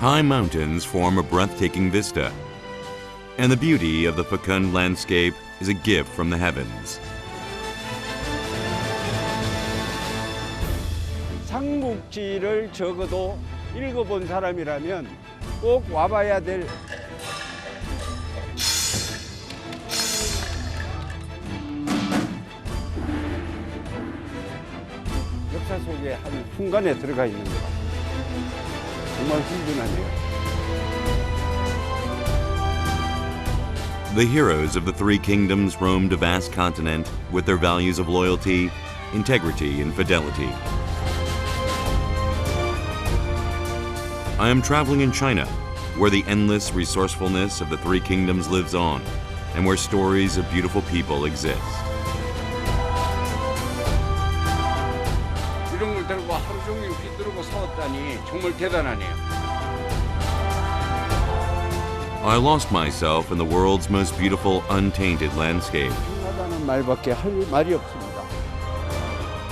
High mountains form a breathtaking vista, and the beauty of the fecund landscape is a gift from the heavens. 삼국지를 적어도 읽어본 사람이라면 꼭 와봐야 될 역사 속의 한 순간에 들어가 있는 것 같아요. 정말 훌륭하네요. The heroes of the three kingdoms roamed a vast continent with their values of loyalty, integrity, and fidelity. I am traveling in China, where the endless resourcefulness of the three kingdoms lives on, and where stories of beautiful people exist. 이런 걸 들고 하루 종일 휘두르고 싸웠다니 정말 대단하네요. I lost myself in the world's most beautiful, untainted landscape. 하다는 말밖에 할 말이 없습니다.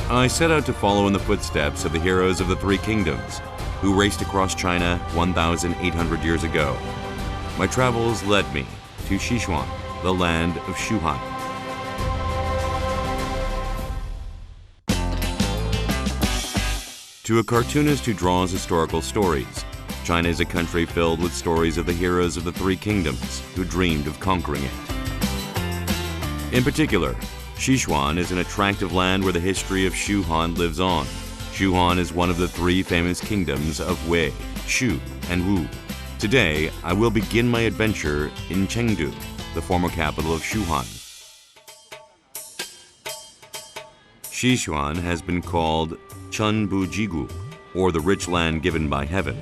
I set out to follow in the footsteps of the heroes of the three kingdoms, who raced across China 1,800 years ago. My travels led me to Sichuan, the land of Shu Han. To a cartoonist who draws historical stories, China is a country filled with stories of the heroes of the three kingdoms who dreamed of conquering it. In particular, Sichuan is an attractive land where the history of Shu Han lives on. Shu Han is one of the three famous kingdoms of Wei, Shu, and Wu. Today, I will begin my adventure in Chengdu, the former capital of Shu Han. Sichuan has been called Chunbu Jigu, or the rich land given by heaven.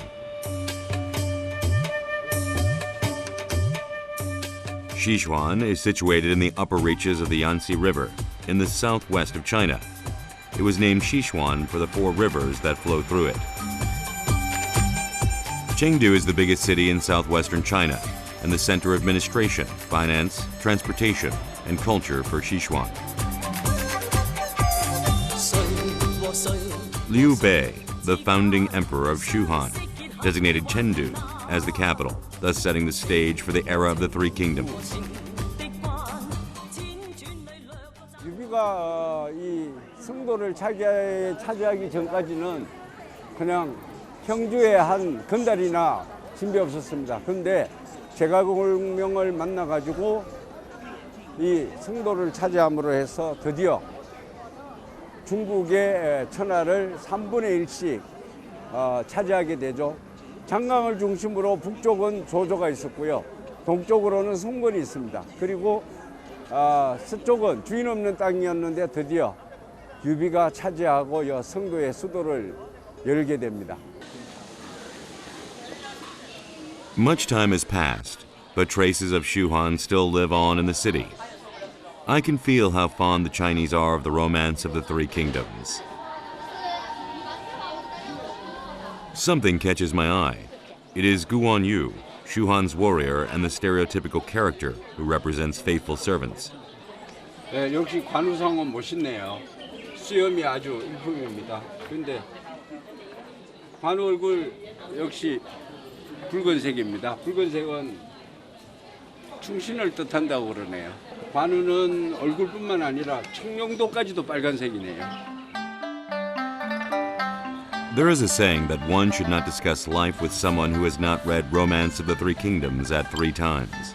Sichuan is situated in the upper reaches of the Yangtze River in the southwest of China. It was named Sichuan for the four rivers that flow through it. Chengdu is the biggest city in southwestern China and the center of administration, finance, transportation, and culture for Sichuan. Liu Bei, the founding emperor of Shu Han, designated Chengdu as the capital, thus setting the stage for the era of the three kingdoms. 유비가 이 성도를 차지하기 전까지는 그냥 형주의 한 건달이나 진배 없었습니다. 그런데 제갈공명을 만나가지고 이 성도를 차지함으로 해서 드디어 중국의 천하를 3분의 1씩 차지하게 되죠. 장강을 중심으로 북쪽은 조조가 있었고요. 동쪽으로는 송건이 있습니다. 그리고 서쪽은 주인 없는 땅이었는데 드디어 유비가 차지하고 성도의 수도를 열게 됩니다. Much time has passed, but traces of Shu Han still live on in the city. I can feel how fond the Chinese are of the romance of the three kingdoms. Something catches my eye. It is Guan Yu, Shu Han's warrior and the stereotypical character who represents faithful servants. 네, 역시 관우상은 멋있네요. 수염이 아주 일품입니다. 그런데 관우 얼굴 역시 붉은색입니다. 붉은색은 충신을 뜻한다고 그러네요. 관우는 얼굴뿐만 아니라 청룡도까지도 빨간색이네요. There is a saying that one should not discuss life with someone who has not read Romance of the Three Kingdoms at 3 times.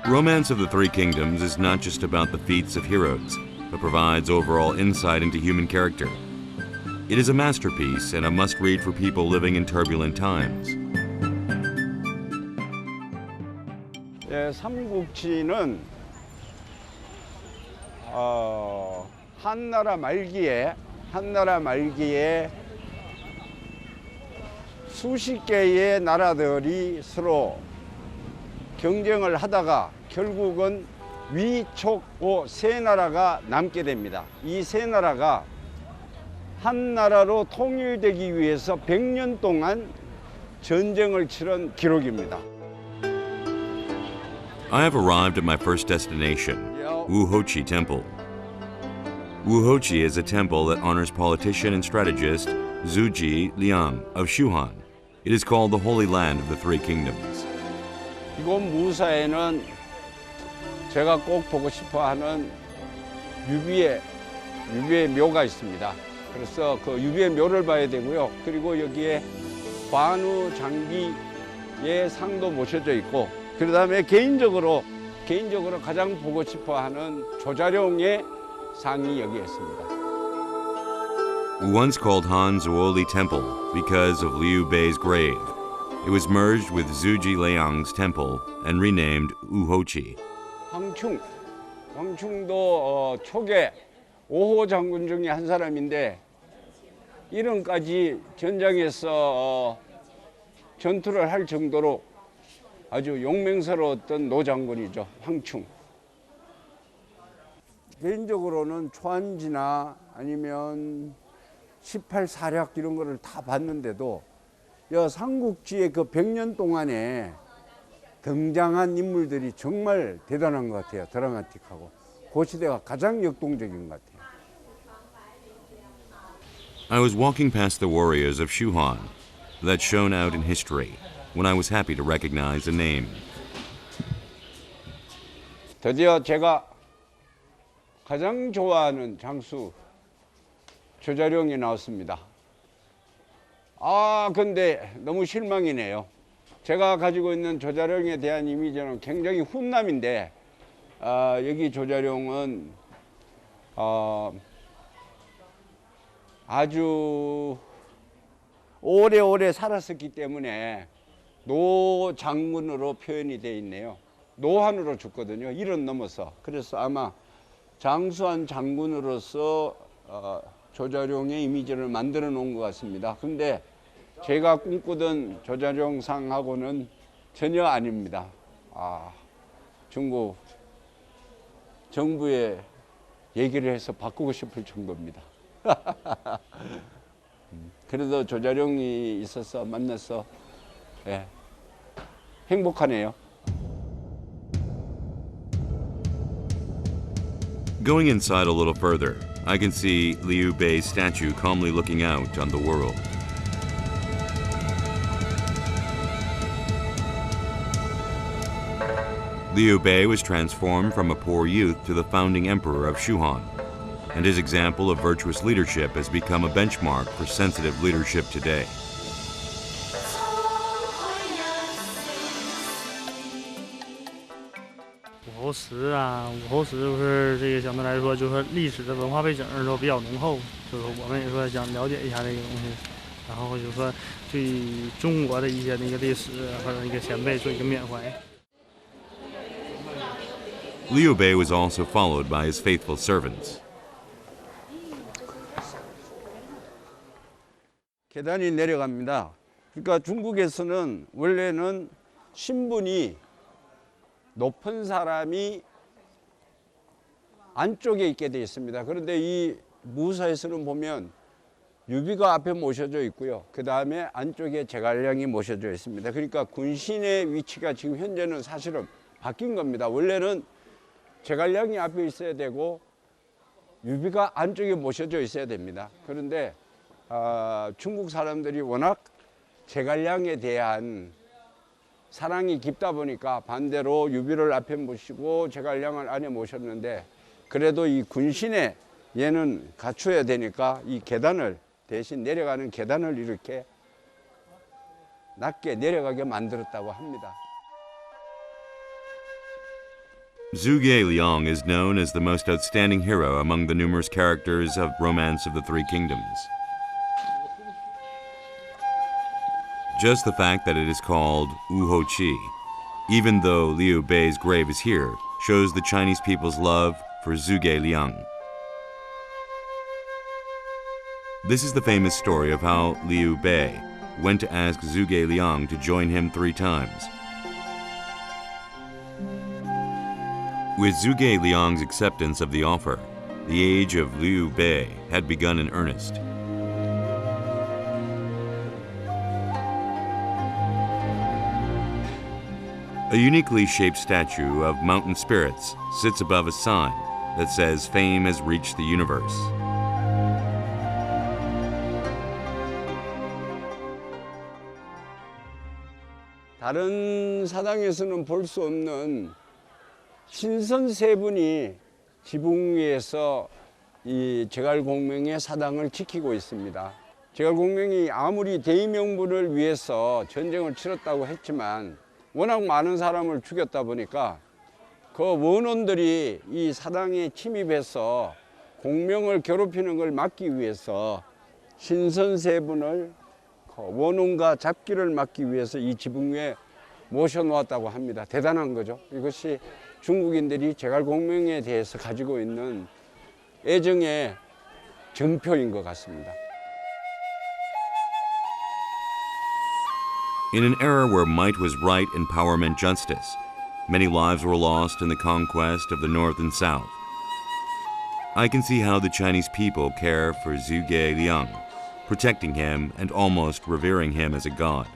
Romance of the Three Kingdoms is not just about the feats of heroes, but provides overall insight into human character. It is a masterpiece and a must-read for people living in turbulent times. 예, 삼국지는 한나라 말기에 수십 개의 나라들이 서로 경쟁을 하다가 결국은 위촉고 세 나라가 남게 됩니다. 이 세 나라가 한 나라로 통일되기 위해서 100년 동안 전쟁을 치른 기록입니다. I have arrived at my first destination, Wuhochi Temple. Wuhoqi is a temple that honors politician and strategist Zhu Liang of Shuhan. It is called the Holy Land of the Three Kingdoms. 이곳 무사에는 제가 꼭 보고 싶어하는 유비의 묘가 있습니다. 그래서 그 유비의 묘를 봐야 되고요. 그리고 여기에 관우 장비의 상도 모셔져 있고, 그 다음에 개인적으로 가장 보고 싶어하는 조자룡의 상이 여기 있습니다. Once called Han Zuoli Temple because of Liu Bei's grave, it was merged with Zhuge Liang's temple and renamed Wuhoqi. 황충도 초계 5호 장군 중에 한 사람인데 이름까지 전장에서 전투를 할 정도로 아주 용맹스러웠던 노장군이죠. 황충. 개인적으로는 초안지나 아니면 18사략 이런 거를 다 봤는데도 삼국지의 그 100년 동안에 등장한 인물들이 정말 대단한 것 같아요. 드라마틱하고. 그 시대가 가장 역동적인 것 같아요. I was walking past the warriors of Shuhan that shone out in history when I was happy to recognize a name. 드디어 제가 가장 좋아하는 장수 조자룡이 나왔습니다. 근데 너무 실망이네요. 제가 가지고 있는 조자룡에 대한 이미지는 굉장히 훈남인데 여기 조자룡은 아주 오래오래 살았었기 때문에 노장군으로 표현이 되어 있네요. 노한으로 죽거든요. 70 넘어서. 그래서 아마 장수한 장군으로서 조자룡의 이미지를 만들어 놓은 것 같습니다. 근데 제가 꿈꾸던 조자룡상하고는 전혀 아닙니다. 중국 정부에 얘기를 해서 바꾸고 싶을 정도입니다. 그래도 조자룡이 있어서 만나서 행복하네요. Going inside a little further, I can see Liu Bei's statue calmly looking out on the world. Liu Bei was transformed from a poor youth to the founding emperor of Shuhan, and his example of virtuous leadership has become a benchmark for sensitive leadership today.武侯祠就是这个相对来说就是历史的文化背景都比较浓厚，就是我们也说想了解一下这个东西，然后就是说对中国的一些那个历史或者一个前辈做一个缅怀。 Liu Bei was also followed by his faithful servants. 계단이 내려갑니다. 그러니까 중국에서는 원래는 신분이 높은 사람이 안쪽에 있게 되어 있습니다. 그런데 이 무사에서는 보면 유비가 앞에 모셔져 있고요. 그 다음에 안쪽에 제갈량이 모셔져 있습니다. 그러니까 군신의 위치가 지금 현재는 사실은 바뀐 겁니다. 원래는 제갈량이 앞에 있어야 되고 유비가 안쪽에 모셔져 있어야 됩니다. 그런데 중국 사람들이 워낙 제갈량에 대한 사랑이 깊다 보니까 반대로 유비를 앞에 모시고 제갈량을 안에 모셨는데, 그래도 이 군신에 얘는 갖춰야 되니까 이 계단을 대신 내려가는 계단을 이렇게 낮게 내려가게 만들었다고 합니다. Zhuge Liang is known as the most outstanding hero among the numerous characters of Romance of the Three Kingdoms. Just the fact that it is called Wuhoqi, even though Liu Bei's grave is here, shows the Chinese people's love for Zhuge Liang. This is the famous story of how Liu Bei went to ask Zhuge Liang to join him 3 times. With Zhuge Liang's acceptance of the offer, the age of Liu Bei had begun in earnest. A uniquely shaped statue of mountain spirits sits above a sign that says fame has reached the universe. 다른 사당에서는 볼 수 없는 신선 세 분이 지붕 위에서 이 제갈공명의 사당을 지키고 있습니다. 제갈공명이 아무리 대의명분을 위해서 전쟁을 치렀다고 했지만 워낙 많은 사람을 죽였다 보니까 그 원혼들이 이 사당에 침입해서 공명을 괴롭히는 걸 막기 위해서 신선 세 분을 원혼과 잡기를 막기 위해서 이 지붕 위에 모셔놓았다고 합니다. 대단한 거죠. 이것이 중국인들이 제갈공명에 대해서 가지고 있는 애정의 증표인 것 같습니다. In an era where might was right and power meant justice, many lives were lost in the conquest of the North and South. I can see how the Chinese people care for Zhuge Liang, protecting him and almost revering him as a god.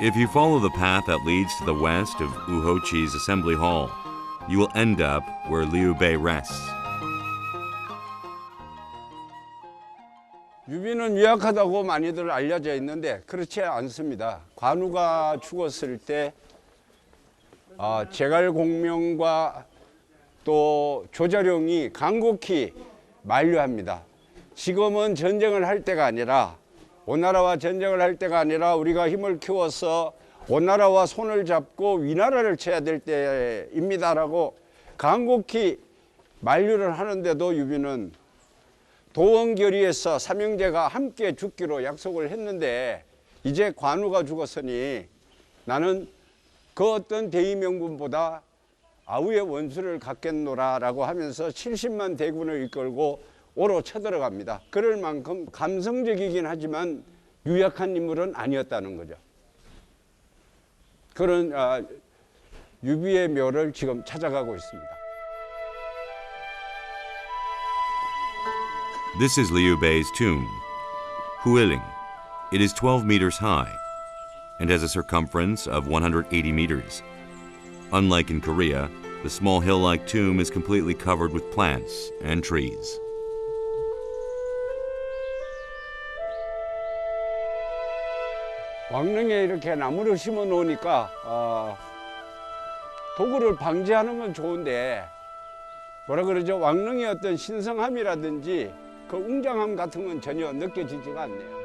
If you follow the path that leads to the west of Uhochi's assembly hall, you will end up where Liu Bei rests. 유비는 유약하다고 많이들 알려져 있는데 그렇지 않습니다. 관우가 죽었을 때 제갈공명과 또 조자룡이 간곡히 만류합니다. 지금은 전쟁을 할 때가 아니라 오나라와 전쟁을 할 때가 아니라 우리가 힘을 키워서 오나라와 손을 잡고 위나라를 쳐야 될 때입니다라고 간곡히 만류를 하는데도 유비는 도원결의에서 삼형제가 함께 죽기로 약속을 했는데 이제 관우가 죽었으니 나는 그 어떤 대의명분보다 아우의 원수를 갖겠노라라고 하면서 70만 대군을 이끌고 오로 쳐들어갑니다. 그럴 만큼 감성적이긴 하지만 유약한 인물은 아니었다는 거죠. 그런 유비의 묘를 지금 찾아가고 있습니다. This is Liu Bei's tomb, Huiling. It is 12 meters high and has a circumference of 180 meters. Unlike in Korea, the small hill-like tomb is completely covered with plants and trees. 왕릉에 이렇게 나무를 심어 놓으니까 도구를 방지하는 건 좋은데 뭐라 그러죠? 왕릉의 어떤 신성함이라든지 그 웅장함 같은 건 전혀 느껴지지가 않네요.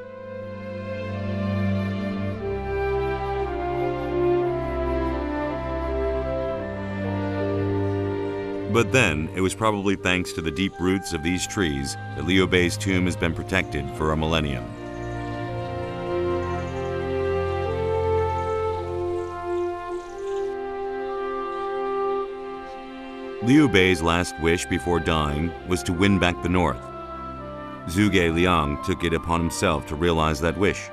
But then, it was probably thanks to the deep roots of these trees that Liu Bei's tomb has been protected for a millennium. Liu Bei's last wish before dying was to win back the north. Zhuge Liang took it upon himself to realize that wish.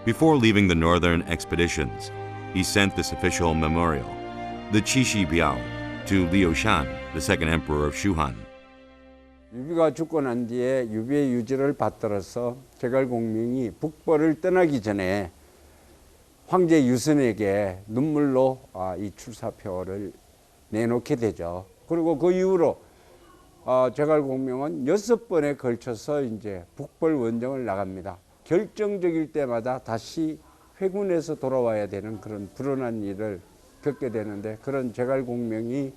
Before leaving the northern expeditions, he sent this official memorial, the Qixi Biao, to Liu Shan, the second emperor of Shuhan. 유비가 죽고 난 뒤에 유비의 유지를 받들어서 제갈공명이 북벌을 떠나기 전에 황제 유선에게 눈물로 이 출사표를 내놓게 되죠. 그리고 그 이후로 제갈공명은 6번에 걸쳐서 이제 북벌 원정을 나갑니다. 결정적일 때마다 다시 회군에서 돌아와야 되는 그런 불운한 일을 겪게 되는데 그런 제갈공명이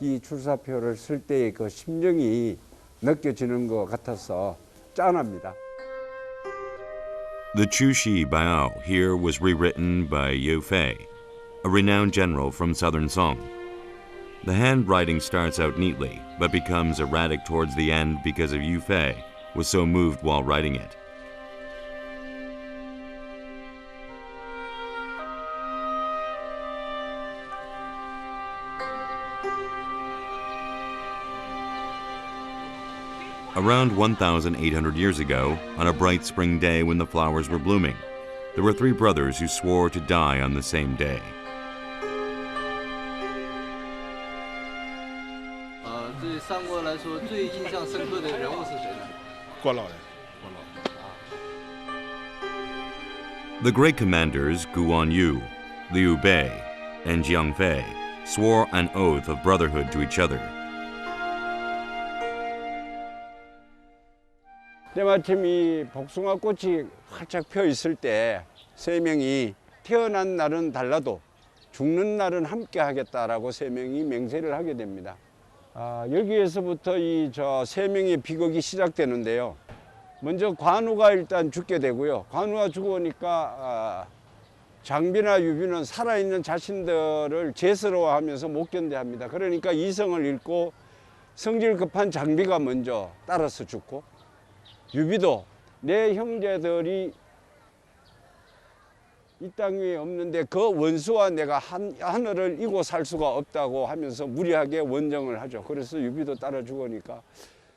이 출사표를 쓸 때의 그 심정이 느껴지는 것 같아서 짠합니다. The Qixi Biao here was rewritten by Yu Fei, a renowned general from southern Song. The handwriting starts out neatly, but becomes erratic towards the end because of Yu Fei was so moved while writing it. Around 1,800 years ago, on a bright spring day when the flowers were blooming, there were 3 brothers who swore to die on the same day. 对三国来说，最印象深刻的人物是谁呢？关老爷， The great commanders Guan Yu, Liu Bei and Jiang Fei swore an oath of brotherhood to each other. 때마침 이 복숭아 꽃이 활짝 펴 있을 때 세 명이 태어난 날은 달라도 죽는 날은 함께 하겠다라고 세 명이 맹세를 하게 됩니다. 여기에서부터 이 세 명의 비극이 시작되는데요. 먼저 관우가 일단 죽게 되고요. 관우가 죽으니까 장비나 유비는 살아있는 자신들을 죄스러워하면서 못 견뎌합니다. 그러니까 이성을 잃고 성질 급한 장비가 먼저 따라서 죽고, 유비도 내 형제들이 이 땅 위에 없는데 그 원수와 내가 하늘을 이고 살 수가 없다고 하면서 무리하게 원정을 하죠. 그래서 유비도 따라 죽으니까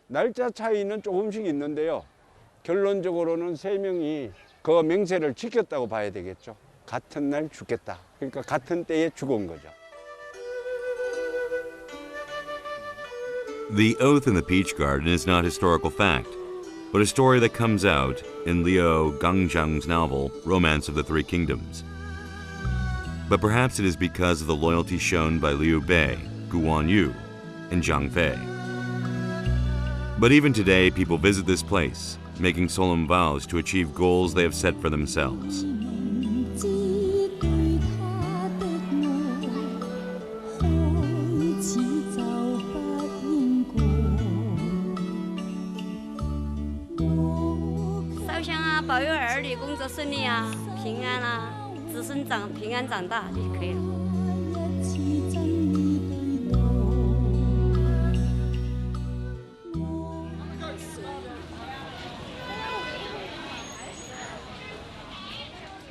날짜 차이는 조금씩 있는데요. 결론적으로는 세 명이 그 맹세를 지켰다고 봐야 되겠죠. 같은 날 죽겠다. 그러니까 같은 때에 죽은 거죠. The oath in the Peach Garden is not historical fact, but a story that comes out in Liu Gangzhang's novel, Romance of the Three Kingdoms. But perhaps it is because of the loyalty shown by Liu Bei, Gu Wanyu, and Jiang Fei. But even today, people visit this place, making solemn vows to achieve goals they have set for themselves.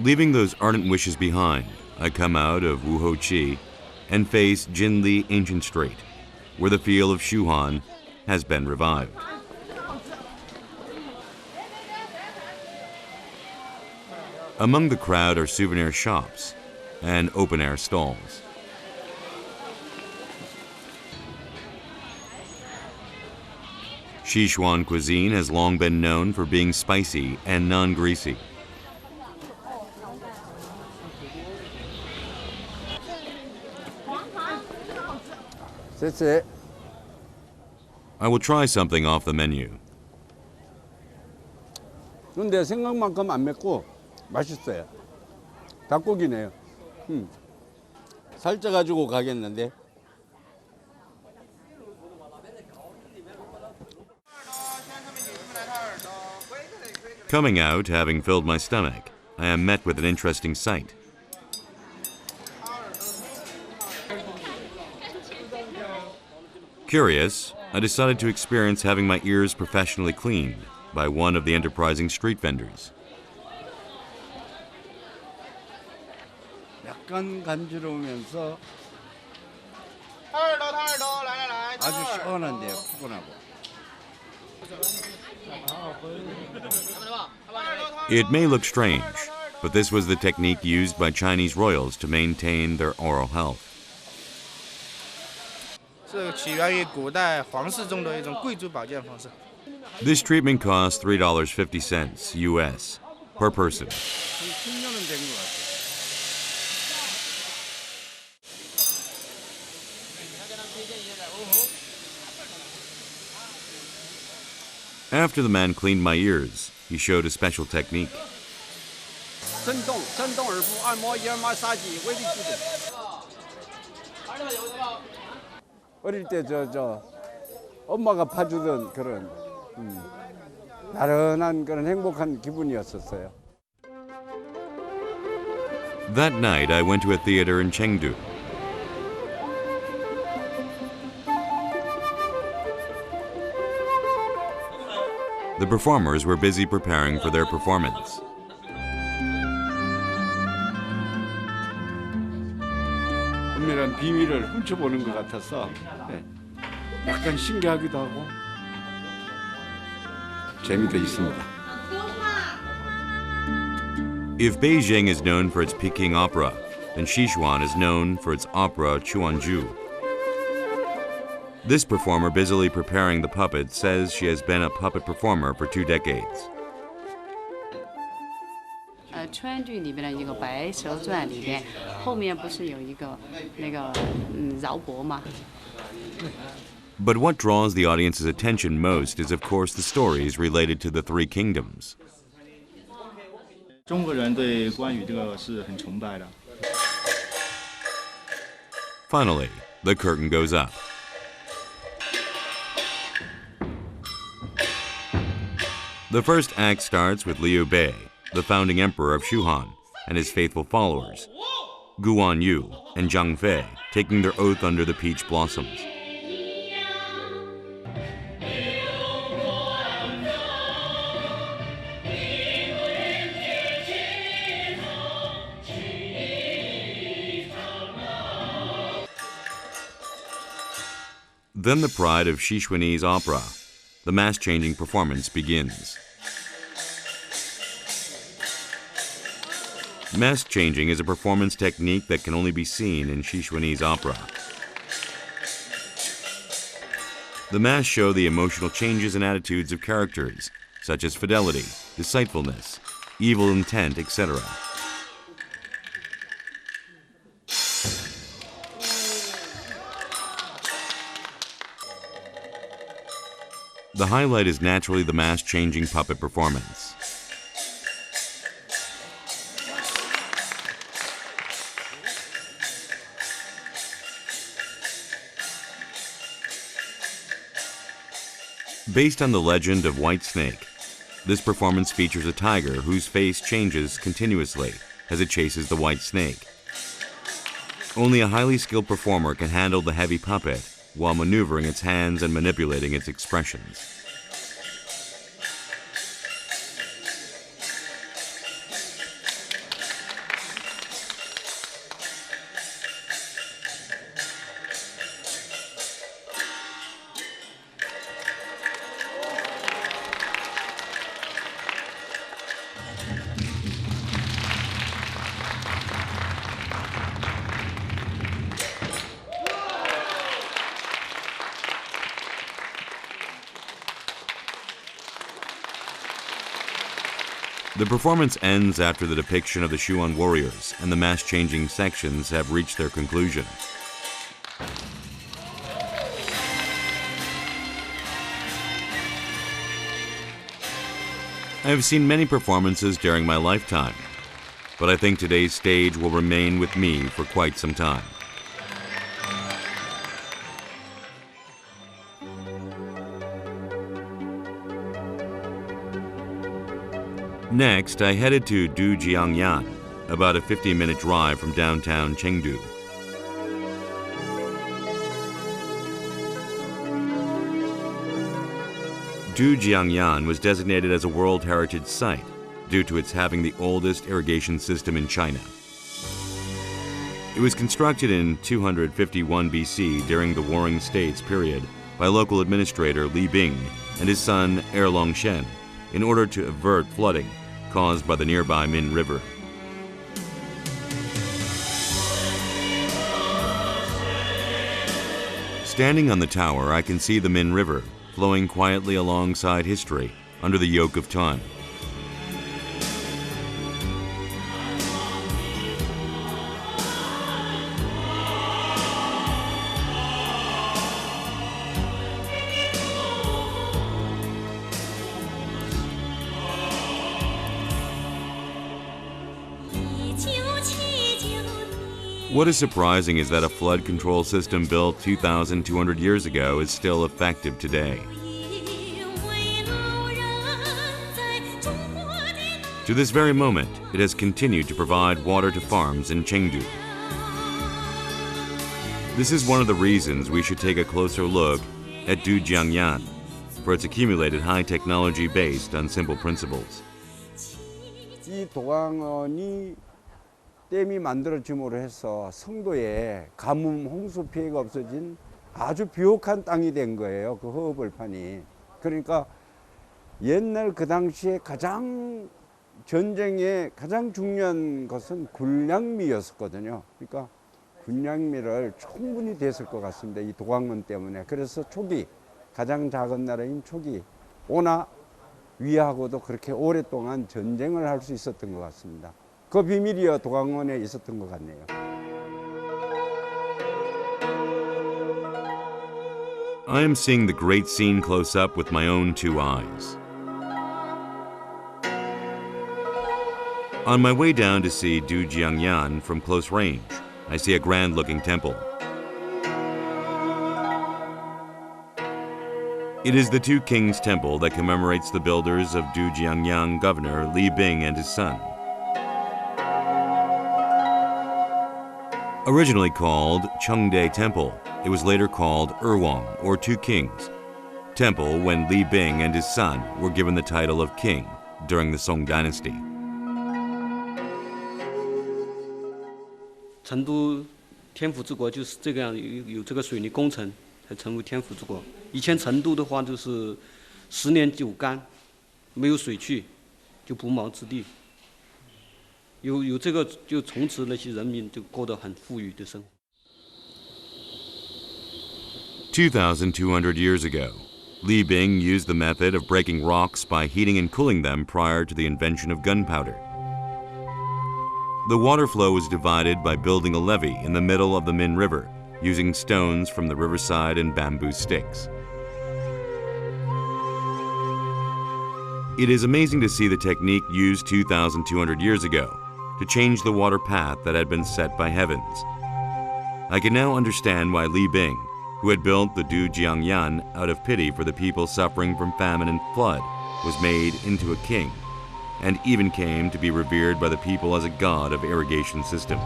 Leaving those ardent wishes behind, I come out of Wuhuqi and face Jinli Ancient Strait, where the feel of Shuhan has been revived. Among the crowd are souvenir shops and open-air stalls. Sichuan cuisine has long been known for being spicy and non-greasy. I will try something off the menu. 근데 생각만큼 안 맵고 맛있어요. 닭고기네요. 살쪄 가지고 가겠는데. Coming out, having filled my stomach, I am met with an interesting sight. Curious, I decided to experience having my ears professionally cleaned by one of the enterprising street vendors. 약간 간지러우면서 아주 시원한데요. 푸근하고. It may look strange, but this was the technique used by Chinese royals to maintain their oral health. 是起源于古代皇室中的一种贵族保健方式。 This treatment costs $3.50 US per person. 10년은 된 것 같아요. After the man cleaned my ears, he showed a special technique. 震动耳部，按摩眼马杀鸡，威力巨大。 어릴 때 엄마가 파주던 그런 나른한 그런 행복한 기분이었었어요. That night, I went to a theater in Chengdu. The performers were busy preparing for their performance. 은밀한 비밀을 훔쳐보는 것 같아서 약간 신기하기도 하고 재미도 있습니다. If Beijing is known for its Peking opera, then Sichuan is known for its opera Chuanju. This performer busily preparing the puppet says she has been a puppet performer for 2 decades. 川剧里边的一个《白蛇传》里边，后面不是有一个那个饶伯吗？ But what draws the audience's attention most is, of course, the stories related to the three kingdoms. 中国人对关羽这个是很崇拜的。 Finally, the curtain goes up. The first act starts with Liu Bei, the founding emperor of Shuhan, and his faithful followers, Guan Yu and Zhang Fei, taking their oath under the peach blossoms. Then the pride of Shishwanese opera. The mask-changing performance begins. Mask-changing is a performance technique that can only be seen in Shishwanese opera. The masks show the emotional changes and attitudes of characters, such as fidelity, deceitfulness, evil intent, etc. The highlight is naturally the mask-changing puppet performance. Based on the legend of White Snake, this performance features a tiger whose face changes continuously as it chases the white snake. Only a highly skilled performer can handle the heavy puppet while maneuvering its hands and manipulating its expressions. The performance ends after the depiction of the Shuan warriors and the mask-changing sections have reached their conclusion. I have seen many performances during my lifetime, but I think today's stage will remain with me for quite some time. Next, I headed to Dujiangyan, about a 15-minute drive from downtown Chengdu. Dujiangyan was designated as a World Heritage Site due to its having the oldest irrigation system in China. It was constructed in 251 BC during the Warring States period by local administrator Li Bing and his son Erlong Shen in order to avert flooding caused by the nearby Min River. Standing on the tower, I can see the Min River flowing quietly alongside history under the yoke of time. What is surprising is that a flood control system built 2,200 years ago is still effective today. To this very moment, it has continued to provide water to farms in Chengdu. This is one of the reasons we should take a closer look at Dujiangyan for its accumulated high technology based on simple principles. 이 도광원이 댐이 만들어짐으로 해서 성도에 가뭄, 홍수 피해가 없어진 아주 비옥한 땅이 된 거예요. 그 허허벌판이. 그러니까 옛날 그 당시에 가장 전쟁에 가장 중요한 것은 군량미였었거든요. 그러니까 군량미를 충분히 됐을 것 같습니다. 이 도광원 때문에. 그래서 초기, 가장 작은 나라인 초기, 오나 위하고도 그렇게 오랫동안 전쟁을 할 수 있었던 것 같습니다. 그 비밀이 도강원에 있었던 것 같네요. I am seeing the great scene close up with my own two eyes. On my way down to see Dujiangyan from close range, I see a grand-looking temple. It is the Two Kings Temple that commemorates the builders of Dujiangyan governor Li Bing and his son. Originally called Chengde Temple, it was later called Erwang, or Two Kings Temple, when Li Bing and his son were given the title of king during the Song Dynasty. 成都天府之国就是这个样，有这个水泥工程才成为天府之国。以前成都的话就是10年9干，没有水去，就不毛之地。有这个，就从此那些人民就过得很富裕的生活。2,200 years ago, Li Bing used the method of breaking rocks by heating and cooling them prior to the invention of gunpowder. The water flow was divided by building a levee in the middle of the Min River, using stones from the riverside and bamboo sticks. It is amazing to see the technique used 2,200 years ago to change the water path that had been set by heavens. I can now understand why Li Bing, who had built the Dujiangyan out of pity for the people suffering from famine and flood, was made into a king, and even came to be revered by the people as a god of irrigation system.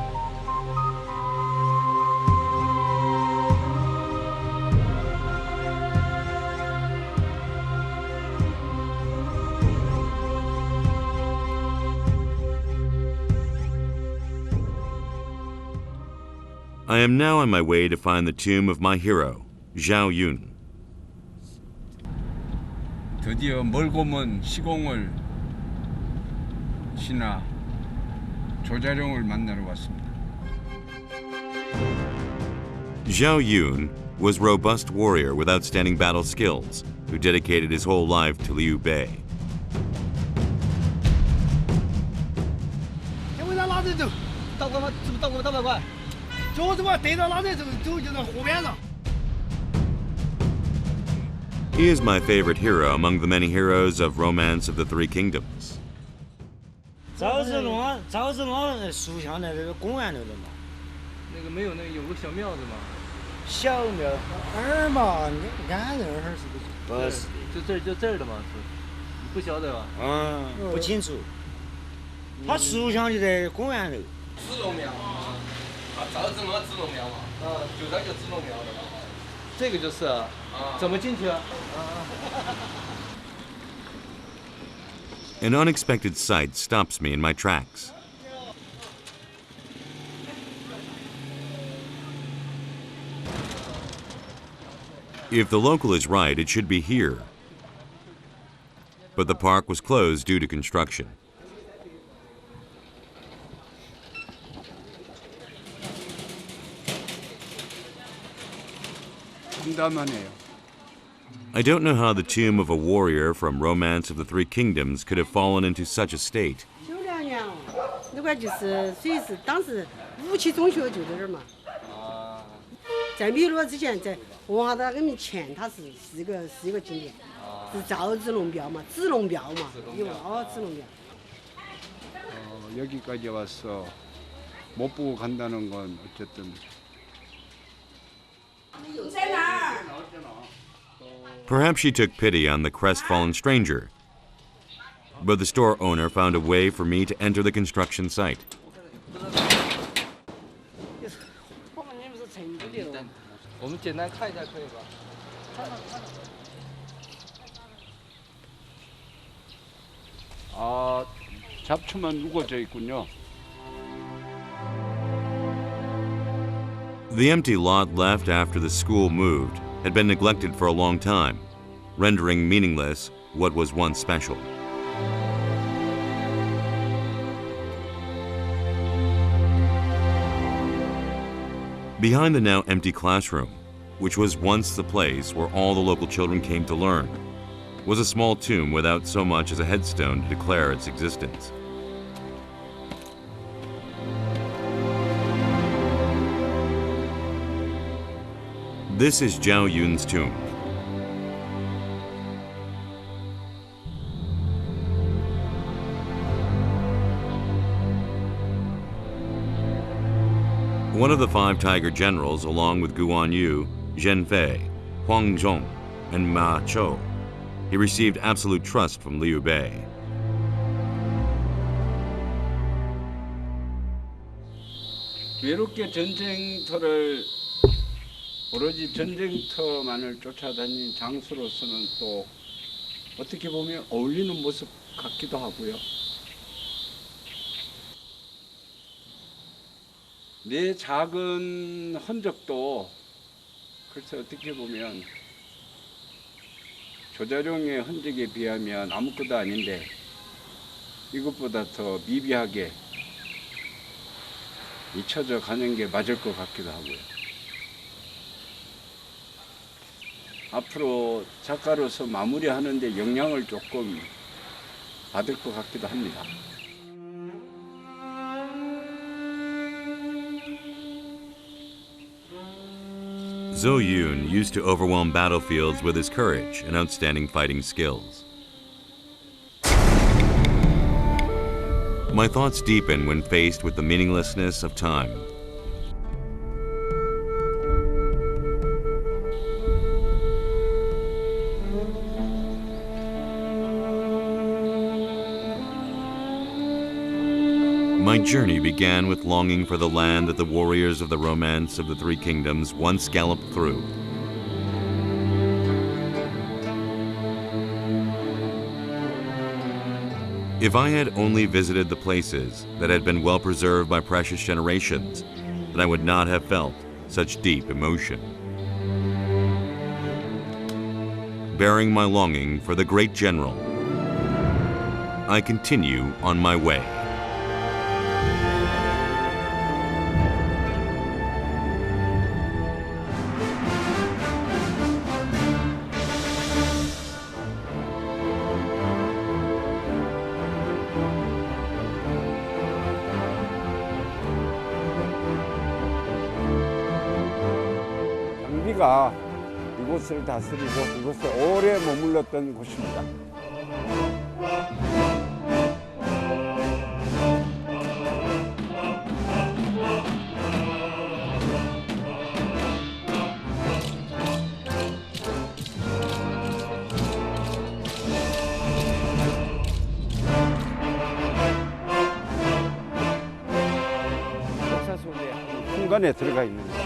I am now on my way to find the tomb of my hero, Zhao Yun. 드디어 멀고 먼 시공을 신하 조자룡을 만나러 왔습니다. Zhao Yun was a robust warrior with outstanding battle skills, who dedicated his whole life to Liu Bei. 往那拉着走，到关吗？是不是到关？到不了关？就是嘛，对着拉着走，走就到河边了。 He is my favorite hero among the many heroes of Romance of the Three Kingdoms. 赵子龙塑像在这个公园头的嘛。那个没有，那个有个小庙子嘛。小庙儿嘛，你看这儿是不是？不是，就这儿的嘛是。你不晓得吧？嗯，不清楚。他塑像就在公园头。子龙庙啊，赵子龙子龙庙嘛，就这就子龙庙的嘛。这个就是啊，怎么进去啊？ An unexpected sight stops me in my tracks. If the local is right, it should be here. But the park was closed due to construction. I don't know how the tomb of a warrior from Romance of the Three Kingdoms could have fallen into such a state. 92年，那个就是属于是当时武器中学就在这儿嘛。在汨罗之前，在文化大革命前，它是一个景点，是赵子龙庙嘛，子龙庙嘛，子龙庙。 여기까지 와서 못 보고 간다는 건 어쨌든. Perhaps she took pity on the crestfallen stranger, but the store owner found a way for me to enter the construction site. 잡초만 우거져 있군요. The empty lot left after the school moved had been neglected for a long time, rendering meaningless what was once special. Behind the now empty classroom, which was once the place where all the local children came to learn, was a small tomb without so much as a headstone to declare its existence. This is Zhao Yun's tomb. One of the 5 Tiger generals, along with Guan Yu, Zhen Fei, Huang Zhong, and Ma Chou, he received absolute trust from Liu Bei. 외롭게 전쟁터를 오로지 전쟁터만을 쫓아다닌 장수로서는 또 어떻게 보면 어울리는 모습 같기도 하고요. 내 작은 흔적도 글쎄 어떻게 보면 조자룡의 흔적에 비하면 아무것도 아닌데 이것보다 더 미비하게 잊혀져 가는 게 맞을 것 같기도 하고요. 앞으로 작가로서 마무리하는데 영향을 조금 받을 것 같기도 합니다. Zhou Yun used to overwhelm battlefields with his courage and outstanding fighting skills. My thoughts deepen when faced with the meaninglessness of time. My journey began with longing for the land that the warriors of the romance of the 3 kingdoms once galloped through. If I had only visited the places that had been well preserved by precious generations, then I would not have felt such deep emotion. Bearing my longing for the great general, I continue on my way. 장비가 이곳을 다스리고 이곳에 오래 머물렀던 곳입니다. 역사 속의 한 공간에 들어가 있는